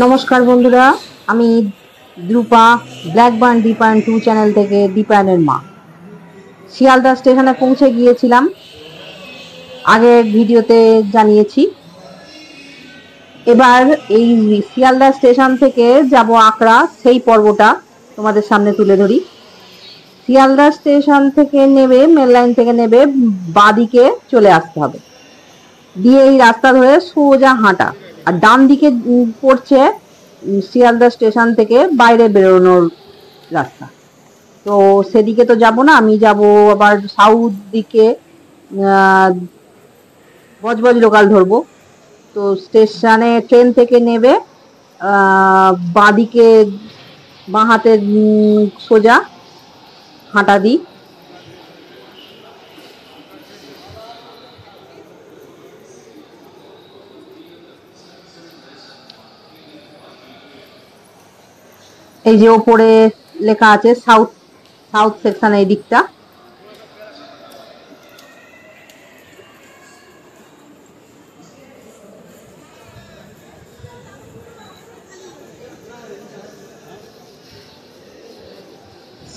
নমস্কার বন্ধুরা, আমি দ্রুপা ব্ল্যাকবার্ন দীপায়ন 2 চ্যানেল থেকে দীপায়নের মা। শিয়ালদা স্টেশনে পৌঁছে গিয়েছিলাম, আগের ভিডিওতে জানিয়েছি। এবার এই শিয়ালদা স্টেশন থেকে যাব আকরা, সেই পর্বটা তোমাদের সামনে তুলে ধরি। শিয়ালদা স্টেশন থেকে নেবে, মেল লাইন থেকে নেবে, বাঁদিকে চলে আসতে হবে, দিয়ে এই রাস্তা ধরে সোজা হাঁটা। আর ডান দিকে পড়ছে শিয়ালদা স্টেশন থেকে বাইরে বেরোনোর রাস্তা। তো সেদিকে তো যাব না, আমি যাব আবার সাউথ দিকে, বজবজ লোকাল ধরবো। তো স্টেশনে ট্রেন থেকে নেবে, বাঁদিকে বাঁ হাতে সোজা হাঁটা দিই। এই যে ওপরে লেখা আছে সাউথ সাউথ সেকশন, এই দিকটা।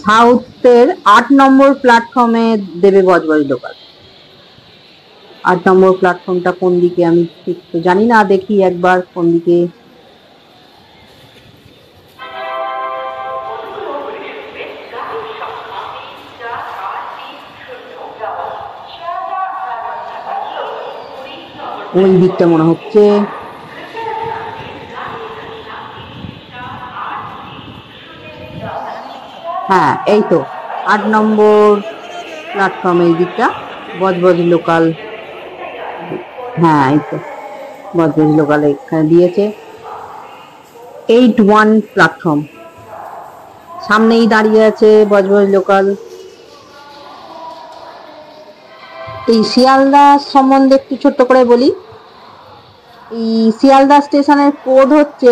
সাউথের 8 নম্বর প্ল্যাটফর্মে দেবে বজবজ লোকাল। 8 নম্বর প্ল্যাটফর্মটা কোন দিকে আমি ঠিক তো জানি না, দেখি একবার কোন দিকে। ওই দিকটা মনে হচ্ছে। হ্যাঁ, এই তো 8 নম্বর প্ল্যাটফর্ম, এই দিকটা বজবজ লোকাল। হ্যাঁ, এই তো বজবজ লোকাল এখানে দিয়েছে। 81 প্ল্যাটফর্ম, সামনেই দাঁড়িয়ে আছে বজবজ লোকাল। এই শিয়ালদা সম্বন্ধে একটু ছোট্ট করে বলি। এই শিয়ালদা স্টেশনের কোড হচ্ছে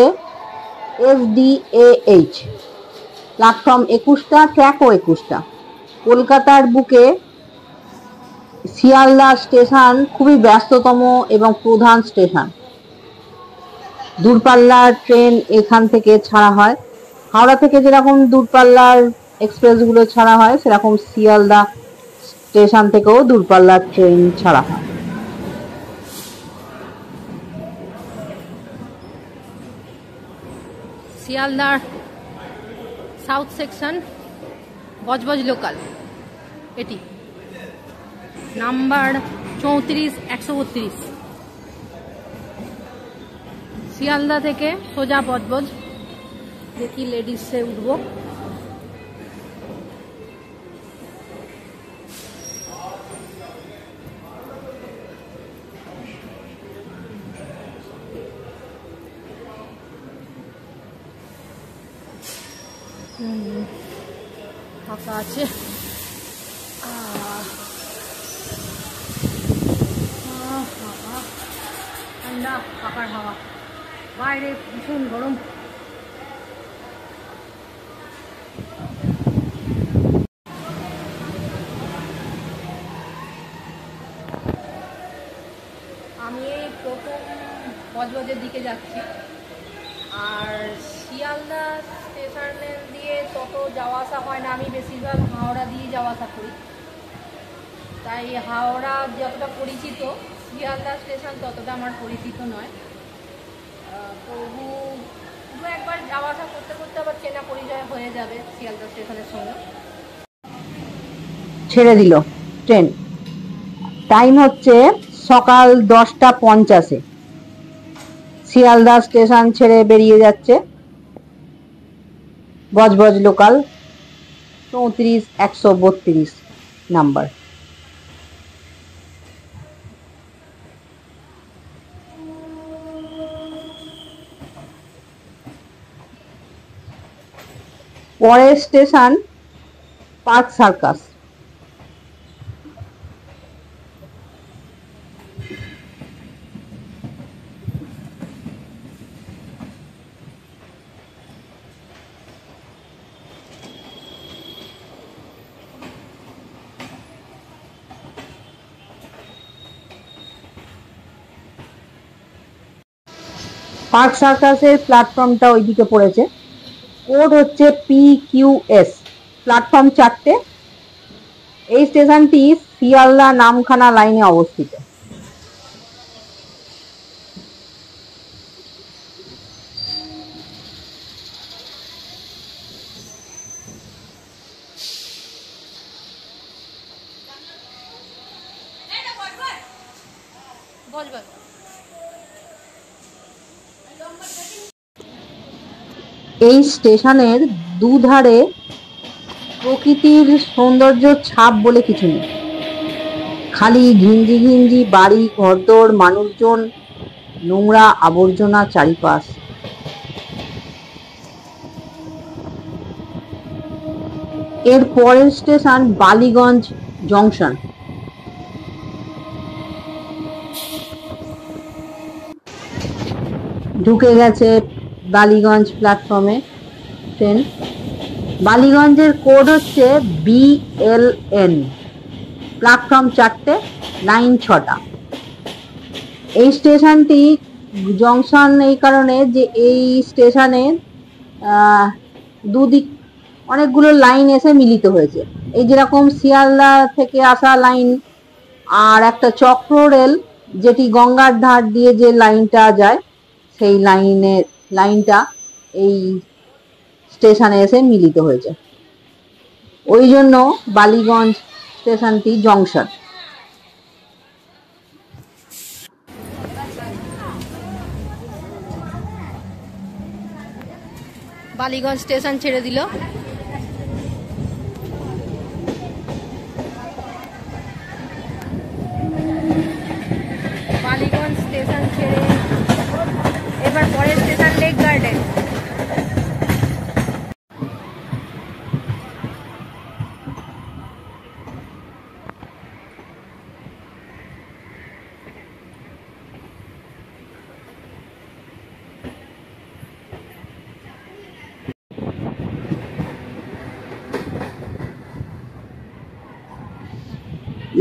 SDAH, প্ল্যাটফর্ম 21টা, ট্র্যাকও 21টা। কলকাতার বুকে শিয়ালদা স্টেশন খুবই ব্যস্ততম এবং প্রধান স্টেশন। দূরপাল্লার ট্রেন এখান থেকে ছাড়া হয়। হাওড়া থেকে যেরকম দূরপাল্লার এক্সপ্রেসগুলো ছাড়া হয়, সেরকম শিয়ালদা স্টেশন থেকেও দূরপাল্লার ট্রেন ছাড়া হয়। শিয়ালদার সাউথ সেকশন বজবজ লোকাল, এটি নাম্বার 34-132। শিয়ালদা থেকে সোজা বজবজ। দেখি লেডিসে উঠবো। ফাঁকা আছে। ঠান্ডা পাকার হাওয়া, বাইরে ভীষণ গরম। আমি এই প্রথম বজবজের দিকে যাচ্ছি, আর শিয়ালদা স্টেশনে দিয়ে তত যাওয়া আসা হয় না। আমি বেশিরভাগ হাওড়া দিয়ে যাওয়া আসা করি, তাই হাওড়া যতটা পরিচিত, শিয়ালদা স্টেশন ততটা আমার পরিচিত নয়। তবু একবার যাওয়া আসা করতে করতে আবার চেনা পরিচয় হয়ে যাবে শিয়ালদা স্টেশনের সঙ্গে। ছেড়ে দিল ট্রেন, টাইম হচ্ছে সকাল 10টা 50। শিয়ালদা স্টেশন ছেড়ে বেরিয়ে যাচ্ছে বজবজ লোকাল 34-132 নাম্বার। পরের স্টেশন পার্ক সার্কাস। পার্ক সার্কাসের প্ল্যাটফর্মটা ওইদিকে পড়েছে। কোড হচ্ছে PQS, প্ল্যাটফর্ম 4টে। এই স্টেশনটি শিয়ালদা নামখানা লাইনে অবস্থিত। এই স্টেশনের দুধারে প্রকৃতির সৌন্দর্য ছাপ বলে কিছু নেই, খালি ঘিঞ্জি ঘিঞ্জি বাড়ি, ঘরদোর, মানুষজন, নোংরা আবর্জনা চারিপাশ। এর পরের স্টেশন বালিগঞ্জ জংশন। ঢুকে গেছে বালিগঞ্জ প্ল্যাটফর্মে ট্রেন। বালিগঞ্জের কোড হচ্ছে BLN, প্ল্যাটফর্ম 4টে, লাইন 6টা। এই স্টেশনটি জংশন এই কারণে যে এই স্টেশনে দুদিক অনেকগুলো লাইন এসে মিলিত হয়েছে। এই যেরকম শিয়ালদা থেকে আসা লাইন আর একটা চক্র রেল যেটি গঙ্গার ধার দিয়ে যে লাইনটা যায়, সেই লাইনটা এই স্টেশনে এসে মিলিত হয়েছে। ওই জন্য বালিগঞ্জ স্টেশনটি জংশন। বালিগঞ্জ স্টেশন ছেড়ে দিল। বালিগঞ্জ স্টেশন ছেড়ে এবার পরের station lake garden.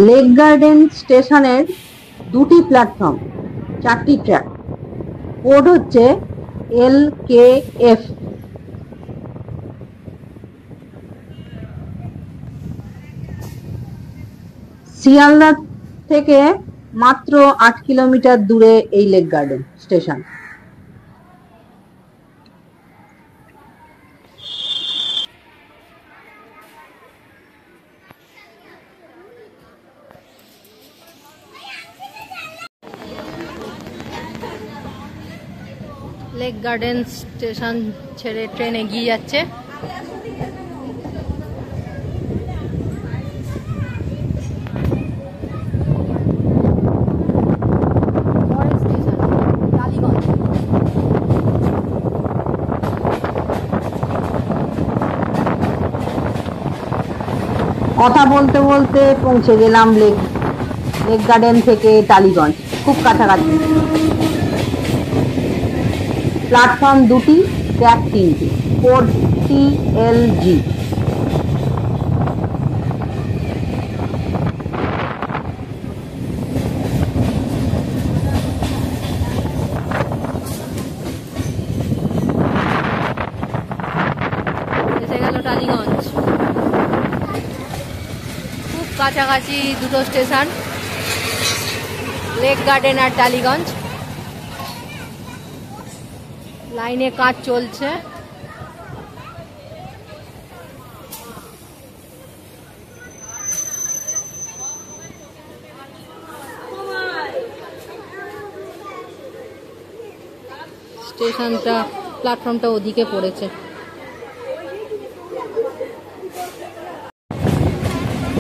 Lake garden স্টেশনের দুটি প্ল্যাটফর্ম, 4টি ট্র্যাক। কোড হচ্ছে LKF। শিয়ালদা থেকে মাত্র 8 কিলোমিটার দূরে এই lake garden station. Lake garden station ছেড়ে ট্রেন এগিয়ে যাচ্ছে। কথা বলতে বলতে পৌঁছে গেলাম লেক গার্ডেন থেকে টালিগঞ্জ, খুব কাছাকাছি। প্ল্যাটফর্ম 2টি, ট্র্যাক 3টি, কোড TLG। এসে গেল টালিগঞ্জ। খুব কাছাকাছি দুটো স্টেশন, লেক গার্ডেন আর টালিগঞ্জ। লাইনে কাজ চলছে। স্টেশনটা প্ল্যাটফর্মটা ওদিকে পড়েছে।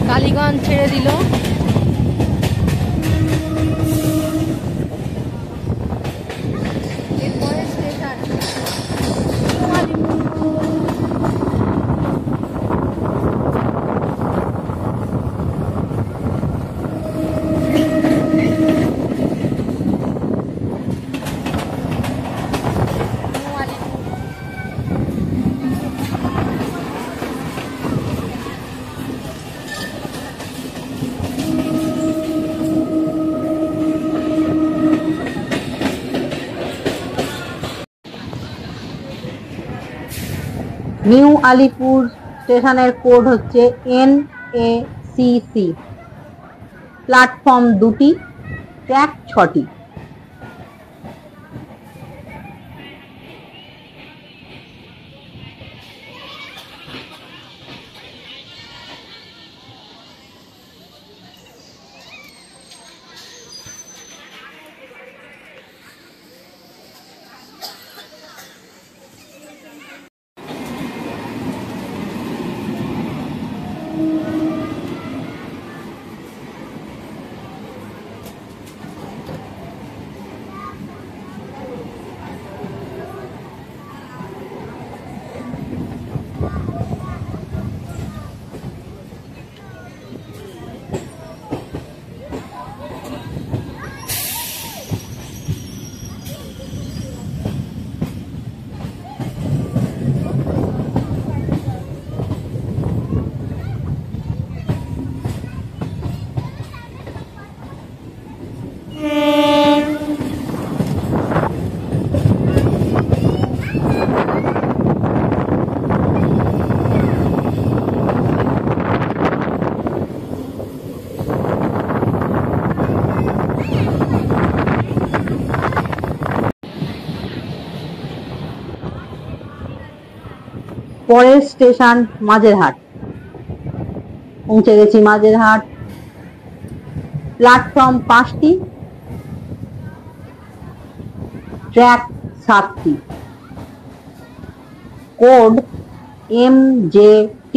টালিগঞ্জ ছেড়ে দিল। নিউ আলিপুর স্টেশনের কোড হচ্ছে NACC। প্ল্যাটফর্ম 2টি, ট্র্যাক 6টি। পরের স্টেশন মাঝেরহাট। পৌঁছে গেছি মাঝেরহাট। প্ল্যাটফর্ম 5টি, ট্র্যাক 7টি। Code MJT।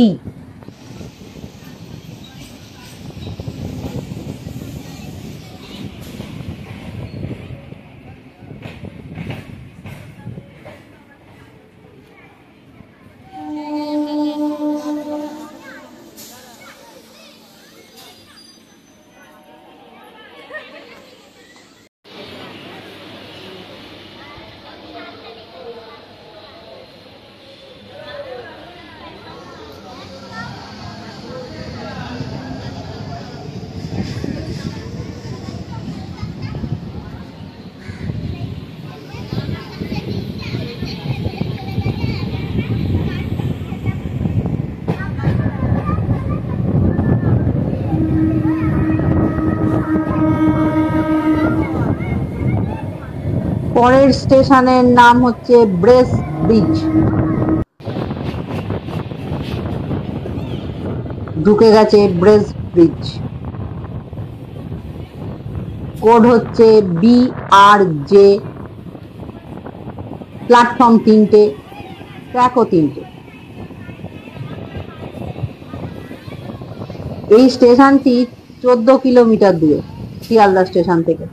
পরের স্টেশনের নাম হচ্ছে ব্রেস ব্রিজ। ঢুকে গেছে ব্রেস ব্রিজ। কোড হচ্ছে BRJ। প্ল্যাটফর্ম 3টে, ট্র্যাকও 3টে। এই স্টেশনটি 14 কিলোমিটার দূরে শিয়ালদা স্টেশন থেকে।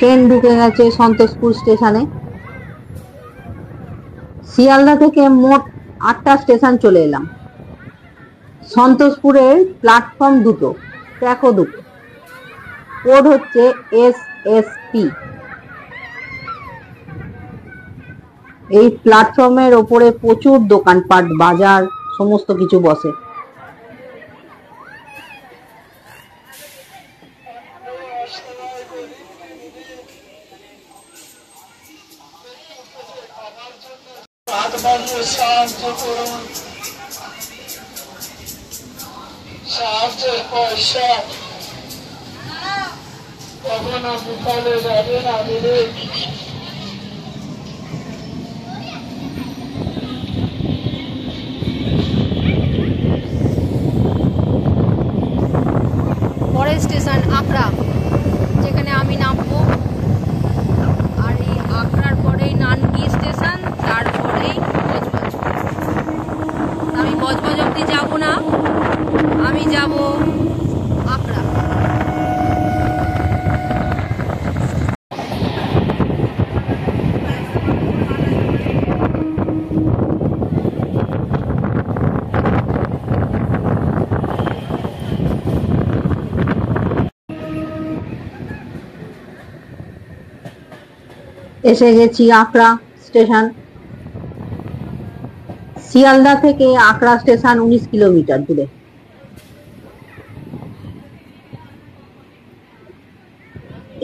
ট্রেন ঢুকে গেছে সন্তোষপুর স্টেশনে। শিয়ালদা থেকে মোট 8টা স্টেশন চলে এলাম। সন্তোষপুরের প্ল্যাটফর্ম 2টো, ট্র্যাকও 2টো। কোড হচ্ছে SSP। এই প্ল্যাটফর্মের ওপরে প্রচুর দোকানপাট, বাজার, সমস্ত কিছু বসে। সাহায্যের পয়সা কখনো বিফলে যাবে না বলে পরের স্টেশন আকরা, যেখানে আমি নামবো। আর এই আকরার পরেই নানকি স্টেশন, তারপরেই বজবজ। আমি বজবজ অবধি যাবো না, আমি যাব আকরা। এসে গেছি আকরা স্টেশন। শিয়ালদা থেকে আকরা স্টেশন 19 কিলোমিটার দূরে।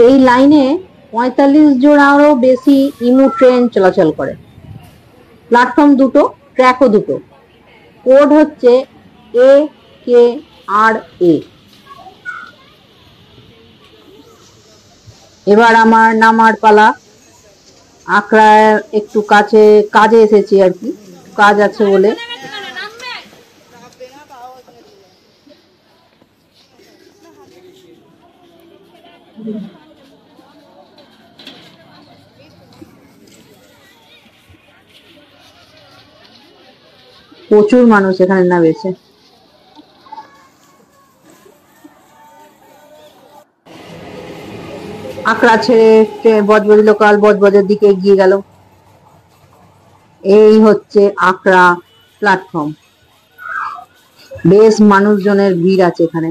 এই লাইনে 45 জোড়ারও বেশি ইমু ট্রেন চলাচল করে। প্ল্যাটফর্ম দুটো, ট্র্যাকও দুটো। কোড হচ্ছে AKRA। এবার আমার নামার পালা। আকরার একটু কাজে এসেছি আর কি, কাজ আছে বলে। প্রচুর মানুষ এখানে নামেছে। আকরা ছেড়ে বজবজ লোকাল বজবজের দিকে এগিয়ে গেল। এই হচ্ছে আকরা প্ল্যাটফর্ম। বেশ মানুষজনের ভিড় আছে এখানে।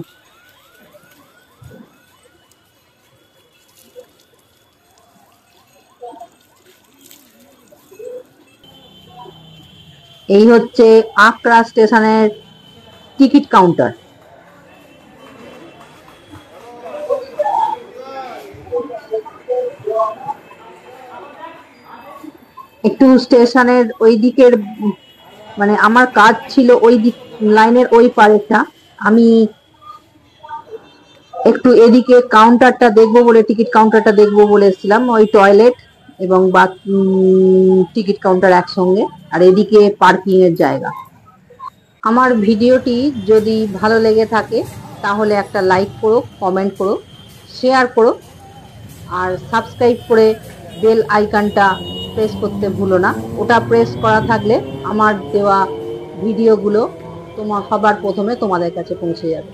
এই হচ্ছে আকরা স্টেশনের টিকিট কাউন্টার। একটু স্টেশনের ওই দিকের, মানে আমার কাজ ছিল ওই দিক লাইনের ওই পারেটা। আমি একটু এদিকে কাউন্টারটা দেখবো বলে, টিকিট কাউন্টারটা দেখবো বলে এসেছিলাম। ওই টয়লেট এবং টিকিট কাউন্টার একসঙ্গে, আর এদিকে পার্কিং এর জায়গা। আমার ভিডিওটি যদি ভালো লেগে থাকে তাহলে একটা লাইক করো, কমেন্ট করো, শেয়ার করো, আর সাবস্ক্রাইব করে বেল আইকনটা প্রেস করতে ভুলো না। ওটা প্রেস করা থাকলে আমার দেওয়া ভিডিওগুলো সবার প্রথমে তোমাদের কাছে পৌঁছে যাবে।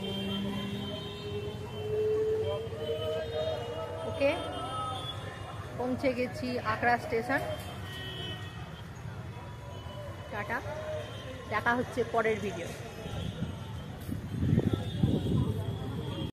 ওকে, পৌঁছে গেছি আকরা স্টেশন। টাটা, দেখা হচ্ছে পরের ভিডিও।